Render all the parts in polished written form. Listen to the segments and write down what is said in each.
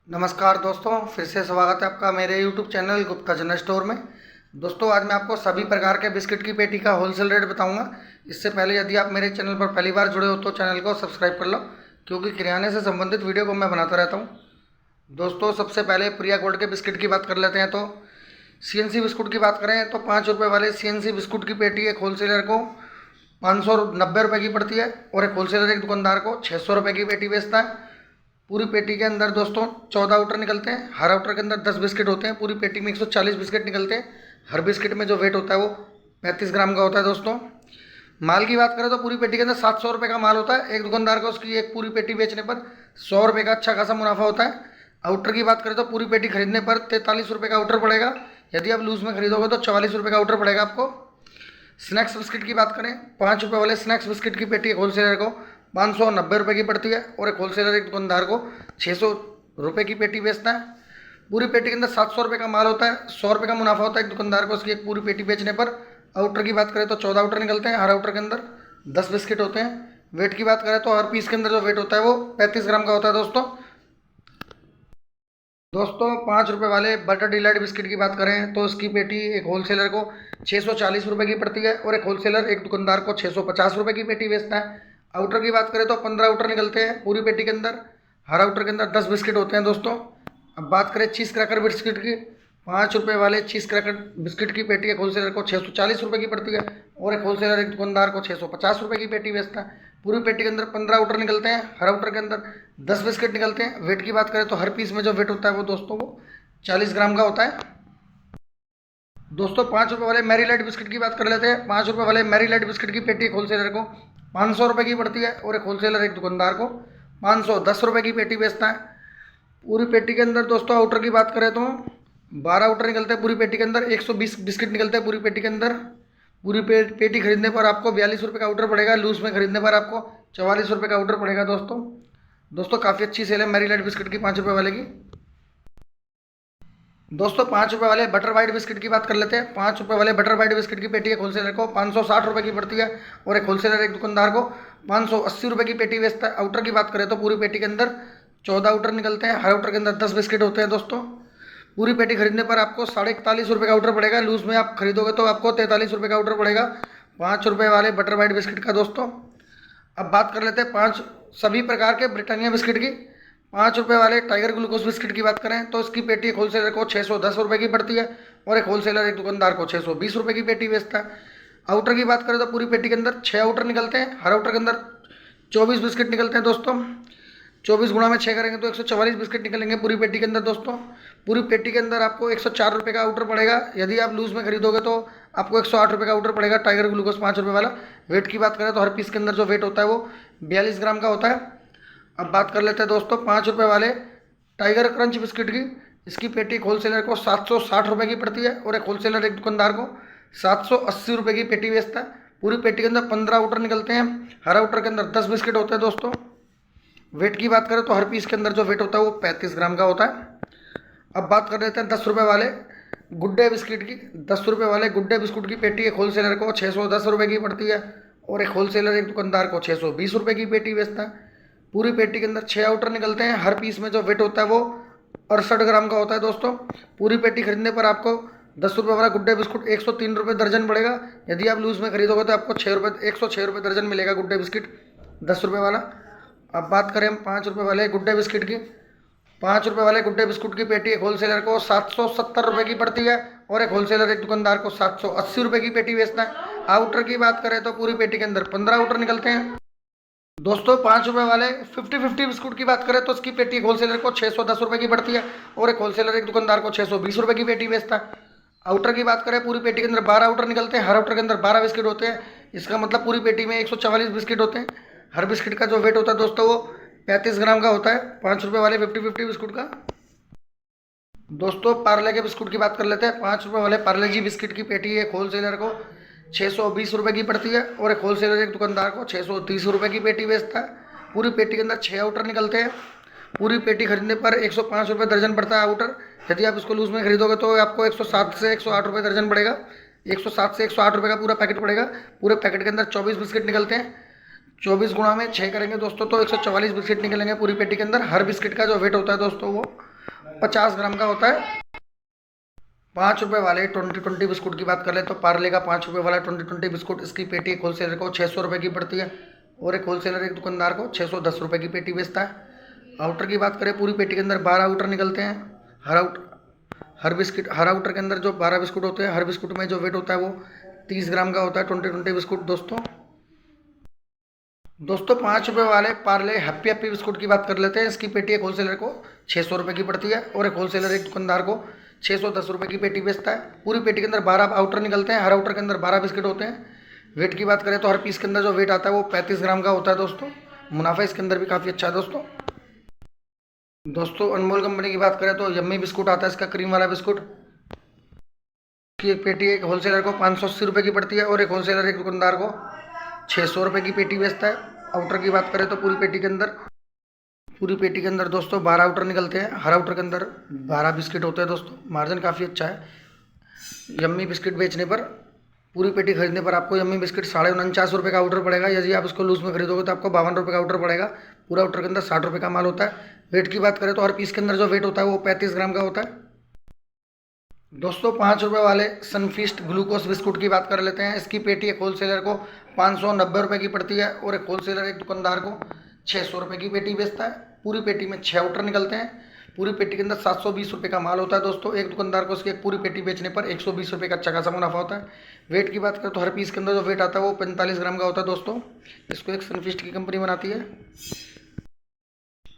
नमस्कार दोस्तों, फिर से स्वागत है आपका मेरे YouTube channel Gupta general store में। दोस्तों, आज मैं आपको सभी प्रकार के बिस्किट की पेटी का होलसेल रेट बताऊंगा। इससे पहले यदि आप मेरे चैनल पर पहली बार जुड़े हो तो चैनल को सब्सक्राइब कर लो, क्योंकि किराने से संबंधित वीडियो को मैं बनाता रहता हूँ। दोस्तों, सबसे पहले प्रिया गोल्ड के बिस्किट की बात कर लेते हैं। तो CNC बिस्कुट की बात करें तो 5 रुपये वाले CNC बिस्कुट की पेटी एक होलसेलर को 590 रुपये की पड़ती है और एक होलसेलर एक दुकानदार को 600 रुपये की पेटी बेचता है। पूरी पेटी के अंदर दोस्तों 14 आउटर निकलते हैं। हर आउटर के अंदर 10 बिस्किट होते हैं। पूरी पेटी में 140 बिस्किट निकलते हैं। हर बिस्किट में जो वेट होता है वो 35 ग्राम का होता है। दोस्तों, माल की बात करें तो पूरी पेटी के अंदर 700 रुपये का माल होता है। एक दुकानदार को उसकी एक पूरी पेटी बेचने पर 100 रुपये का अच्छा खासा मुनाफा होता है। आउटर की बात करें तो पूरी पेटी खरीदने पर 43 रुपये का आउटर पड़ेगा। यदि आप लूज़ में खरीदोगे तो 44 रुपये का आउटर पड़ेगा आपको। स्नैक्स बिस्किट की बात करें, 5 रुपये वाले स्नैक्स बिस्किट की पेटी एक होलसेलर को 590 रुपये की पड़ती है और एक होलसेलर एक दुकानदार को 600 रुपये की पेटी बेचता है। पूरी पेटी के अंदर 700 रुपये का माल होता है। 100 रुपये का मुनाफा होता है एक दुकानदार को उसकी एक पूरी पेटी बेचने पर। आउटर की बात करें तो 14 आउटर निकलते हैं। हर आउटर के अंदर 10 बिस्किट होते हैं। वेट की बात करें तो हर पीस के अंदर जो वेट होता है वो 35 ग्राम का होता है। दोस्तों 5 रुपये वाले बटर डिलाइट बिस्किट की बात करें तो उसकी पेटी एक होलसेलर को 640 रुपये की पड़ती है और एक होलसेलर एक दुकानदार को 650 रुपये की पेटी बेचता है। आउटर की बात करें तो 15 आउटर निकलते हैं पूरी पेटी के अंदर। हर आउटर के अंदर 10 बिस्किट होते हैं। दोस्तों, अब बात करें चीज़ क्रैकर बिस्किट की, 5 रुपये वाले चीज़ क्रैकर बिस्किट की पेटी एक होलसेलर को 640 रुपये की पड़ती है और एक होलसेलर एक दुकानदार को 650 रुपये की पेटी बेचता है। पूरी पेटी के अंदर 15 आउटर निकलते हैं। हर आउटर के अंदर 10 बिस्किट निकलते हैं। वेट की बात करें तो हर पीस में जो वेट होता है वो दोस्तों वो 40 ग्राम का होता है। दोस्तों 5 रुपये वाले मैरी लाइट बिस्किट की बात कर लेते हैं। 5 रुपये वाले मैरी लाइट बिस्किट की पेटी एक होलसेलर को 500 रुपये की पड़ती है और एक होलसेलर एक दुकानदार को 510 रुपये की पेटी बेचता है। पूरी पेटी के अंदर दोस्तों आउटर की बात करें तो 12 आउटर निकलते हैं पूरी पेटी के अंदर। 120 बिस्किट निकलते हैं पूरी पेटी के अंदर। पूरी पेटी खरीदने पर आपको 42 रुपये का आउटर पड़ेगा। लूज में खरीदने पर आपको 44 रुपये का आउटर पड़ेगा। दोस्तों काफ़ी अच्छी सेल है मैरी लाइट बिस्किट की 5 रुपये वाले की। दोस्तों 5 रुपये वाले बटर वाइट बिस्किट की बात कर लेते हैं। 5 रुपये वाले बटर वाइट बिस्किट की पेटी एक होलसेलर को 560 रुपये की पड़ती है और एक होलसेलर एक दुकानदार को 580 रुपये की पेटी बेचता है। आउटर की बात करें तो पूरी पेटी के अंदर 14 आउटर निकलते हैं। हर आउटर के अंदर 10 बिस्किट होते हैं। दोस्तों, पूरी पेटी खरीदने पर आपको 41.5 रुपये का आउटर पड़ेगा। लूज में आप खरीदोगे तो आपको 43 रुपये का आउटर पड़ेगा 5 रुपये वाले बटर वाइट बिस्किट का। दोस्तों, अब बात कर लेते हैं 5 सभी प्रकार के ब्रिटानिया बिस्किट की। 5 रुपये वाले टाइगर ग्लूकोज बिस्किट की बात करें तो इसकी पेटी एक होलसेलर को 610 रुपये की पड़ती है और एक होलसेलर एक दुकानदार को 620 रुपये की पेटी बेचता है। आउटर की बात करें तो पूरी पेटी के अंदर 6 आउटर निकलते हैं। हर आउटर के अंदर 24 बिस्किट निकलते हैं। दोस्तों, 24 गुणा में 6 करेंगे तो 144 बिस्किट निकलेंगे पूरी पेटी के अंदर। दोस्तों, पूरी पेटी के अंदर आपको 104 रुपये का आउटर पड़ेगा। यदि आप लूज में खरीदोगे तो आपको 108 रुपये का आउटर पड़ेगा टाइगर ग्लूकोज 5 रुपये वाला। वेट की बात करें तो हर पीस के अंदर जो वेट होता है वो 42 ग्राम का होता है। अब बात कर लेते हैं दोस्तों 5 रुपये वाले टाइगर क्रंच बिस्किट की। इसकी पेटी एक होलसेलर को 760 रुपये की पड़ती है और एक होलसेलर एक दुकानदार को 780 रुपये की पेटी बेचता है। पूरी पेटी के अंदर 15 आउटर निकलते हैं। हर आउटर के अंदर 10 बिस्किट होते हैं। दोस्तों, वेट की बात करें तो हर पीस के अंदर जो वेट होता है वो 35 ग्राम का होता है। अब बात कर लेते हैं 10 रुपये वाले गुड्डे बिस्किट की। 10 रुपये वाले गुड्डे बिस्कुट की पेटी एक होलसेलर को 610 रुपये की पड़ती है और एक होलसेलर एक दुकानदार को 620 रुपये की पेटी बेचता है। पूरी पेटी के अंदर 6 आउटर निकलते हैं। हर पीस में जो वेट होता है वो 68 ग्राम का होता है। दोस्तों, पूरी पेटी खरीदने पर आपको 10 रुपये वाला गुड्डे बिस्कुट 103 रुपये दर्जन पड़ेगा। यदि आप लूज में खरीदोगे तो आपको 106 रुपये दर्जन मिलेगा गुड्डे बिस्किट 10 रुपये वाला। अब बात करें हम 5 रुपये वाले गुड्डे बिस्किट की। 5 रुपये वाले गुड्डे बिस्कुट की पेटी एक होलसेलर को 770 रुपये की पड़ती है और एक होलसेलर एक दुकानदार को 780 रुपये की पेटी बेचता है। आउटर की बात करें तो पूरी पेटी के अंदर 15 आउटर निकलते हैं। दोस्तों 5 रुपये वाले 50-50 बिस्कुट की बात करें तो उसकी पेटी एक होलसेलर को 610 रुपये की पड़ती है और एक होलसेलर एक दुकानदार को 620 रुपये की पेटी बेचता है। आउटर की बात करें पूरी पेटी के अंदर 12 आउटर निकलते हैं। हर आउटर के अंदर 12 बिस्किट होते हैं। इसका मतलब पूरी पेटी में 144 बिस्किट होते हैं। हर बिस्किट का जो वेट होता है दोस्तों वो 35 ग्राम का होता है 5 रुपये वाले 50-50 बिस्कुट का। दोस्तों पार्ले के बिस्कुट की बात कर लेते हैं। 5 रुपये वाले पार्ले जी बिस्किट की पेटी एक होलसेलर को 620 रुपये की पड़ती है और एक होलसेलर एक दुकानदार को 630 रुपये की पेटी बेचता है। पूरी पेटी के अंदर 6 आउटर निकलते हैं। पूरी पेटी खरीदने पर 105 रुपये दर्जन पड़ता है आउटर। यदि आप इसको लूज में खरीदोगे तो आपको 107 से 108 रुपये दर्जन पड़ेगा। 107 से 108 रुपये का पूरा पैकेट पड़ेगा। पूरे पैकेट के अंदर 24 बिस्किट निकलते हैं। 24 गुणा में 6 करेंगे दोस्तों तो 144 बिस्किट निकलेंगे पूरी पेटी के अंदर। हर बिस्किट का जो वेट होता है दोस्तों वो 50 ग्राम का होता है। 5 रुपये वाले 20-20 बिस्कुट की बात कर ले तो पार्ले का 5 रुपये वाला 20-20 बिस्कुट, इसकी पेटी एक होलसेलर को 600 रुपये की पड़ती है और एक होलसेलर एक दुकानदार को 610 रुपये की पेटी बेचता है। आउटर की बात करें, पूरी पेटी के अंदर 12 आउटर निकलते हैं। हर आउटर के अंदर जो 12 बिस्कुट होते हैं, हर बिस्कुट में जो वेट होता है वो 30 ग्राम का होता है। 20-20 बिस्कुट दोस्तों 5 रुपये वाले पार्ले हैप्पी हैप्पी बिस्कुट की बात कर लेते हैं। इसकी पेटी एक होलसेलर को 600 रुपये की पड़ती है और एक होलसेलर एक दुकानदार को 610 रुपये की पेटी बेचता है। पूरी पेटी के अंदर 12 आउटर निकलते हैं, हर आउटर के अंदर 12 बिस्किट होते हैं। वेट की बात करें तो हर पीस के अंदर जो वेट आता है वो 35 ग्राम का होता है दोस्तों। मुनाफा इसके अंदर भी काफ़ी अच्छा है दोस्तों अनमोल कंपनी की बात करें तो यम्मी बिस्कुट आता है, इसका क्रीम वाला बिस्कुट की एक पेटी एक होलसेलर को 580 रुपये की पड़ती है और एक होलसेलर एक दुकानदार को 600 रुपये की पेटी बेचता है। आउटर की बात करें तो पूरी पेटी के अंदर दोस्तों 12 आउटर निकलते हैं, हर आउटर के अंदर 12 बिस्किट होते हैं दोस्तों। मार्जिन काफ़ी अच्छा है। यम्मी बिस्किट बेचने पर, पूरी पेटी खरीदने पर आपको यम्मी बिस्किट 49.5 रुपये का आउटर पड़ेगा। यदि आप इसको लूज में खरीदोगे तो आपको 52 रुपये का आउटर पड़ेगा। पूरा आउटर के अंदर 60 रुपये का माल होता है। वेट की बात करें तो हर पीस के अंदर जो वेट होता है वो 35 ग्राम का होता है। दोस्तों 5 रुपये वाले सनफीस्ट ग्लूकोज बिस्कुट की बात कर लेते हैं। इसकी पेटी एक होलसेलर को 590 रुपये की पड़ती है और एक होलसेलर एक दुकानदार को 600 रुपये की पेटी बेचता है। पूरी पेटी में 6 आउटर निकलते हैं। पूरी पेटी के अंदर 720 रुपये का माल होता है दोस्तों। एक दुकानदार को इसकी एक पूरी पेटी बेचने पर 120 रुपये का अच्छा खासा मुनाफा होता है। वेट की बात करें तो हर पीस के अंदर जो वेट आता है वो 45 ग्राम का होता है दोस्तों। इसको एक सनफीस्ट की कंपनी बनाती है।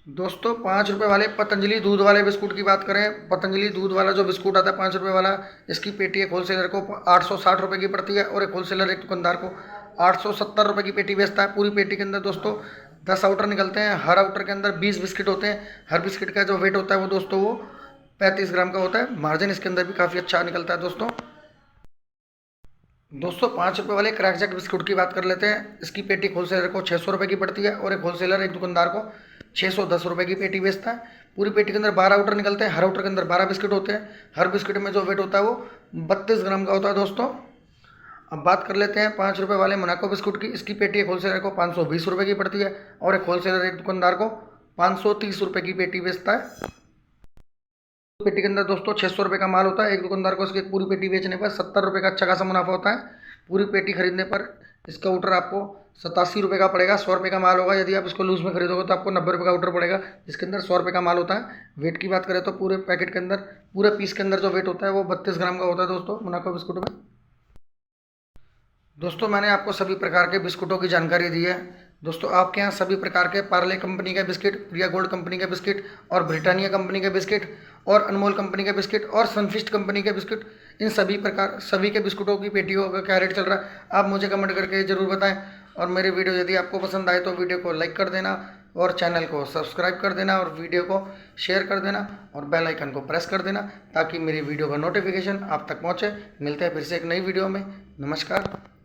दोस्तों 5 रुपये वाले पतंजलि दूध वाले बिस्कुट की बात करें, पतंजलि दूध वाला जो बिस्कुट आता है 5 रुपये वाला, इसकी पेटी एक होलसेलर को 860 रुपये की पड़ती है और एक होलसेलर एक दुकानदार को 870 रुपये की पेटी बेचता है। पूरी पेटी के अंदर दोस्तों 10 आउटर निकलते हैं, हर आउटर के अंदर 20 बिस्किट होते हैं। हर बिस्किट का जो वेट होता है वो दोस्तों वो 35 ग्राम का होता है। मार्जिन इसके अंदर भी काफ़ी अच्छा निकलता है दोस्तों 5 रुपये वाले क्रैकजैक बिस्कुट की बात कर लेते हैं। इसकी पेटी होलसेलर को 600 रुपये की पड़ती है और एक होलसेलर एक दुकानदार को 610 रुपये की पेटी बेचता है। पूरी पेटी के अंदर 12 आउटर निकलते हैं, हर आउटर के अंदर 12 बिस्किट होते हैं। हर बिस्किट में जो वेट होता है वो 32 ग्राम का होता है दोस्तों। अब बात कर लेते हैं 5 रुपये वाले मोनाको बिस्कुट की। इसकी पेटी एक होलसेलर को 520 रुपये की पड़ती है और एक होलसेलर एक दुकानदार को 530 रुपये की पेटी बेचता है। पेटी के अंदर दोस्तों 600 रुपये का माल होता है। एक दुकानदार को इसकी पूरी पेटी बेचने पर 70 रुपये का अच्छा खासा मुनाफा होता है। पूरी पेटी खरीदने पर इसका आउटर आपको 87 रुपये का पड़ेगा। 100 रुपये का माल होगा। यदि आप इसको लूज में खरीदोगे तो आपको 90 रुपये का आउटर पड़ेगा, जिसके अंदर 100 रुपये का माल होता है। वेट की बात करें तो पूरे पैकेट के अंदर, पूरे पीस के अंदर जो वेट होता है वो 32 ग्राम का होता है दोस्तों मोनाको बिस्कुट में। दोस्तों मैंने आपको सभी प्रकार के बिस्कुटों की जानकारी दी है। दोस्तों आपके यहाँ सभी प्रकार के पार्ले कंपनी के बिस्किट, प्रिया गोल्ड कंपनी के बिस्किट और ब्रिटानिया कंपनी के बिस्किट और अनमोल कंपनी के बिस्किट और सनफिस्ट कंपनी के बिस्किट, इन सभी के बिस्कुटों की पेटियों का क्या रेट चल रहा है आप मुझे कमेंट करके ज़रूर बताएं। और मेरी वीडियो यदि आपको पसंद आए तो वीडियो को लाइक कर देना और चैनल को सब्सक्राइब कर देना और वीडियो को शेयर कर देना और बेल आइकन को प्रेस कर देना ताकि मेरी वीडियो का नोटिफिकेशन आप तक पहुँचे। मिलते हैं फिर से एक नई वीडियो में। नमस्कार।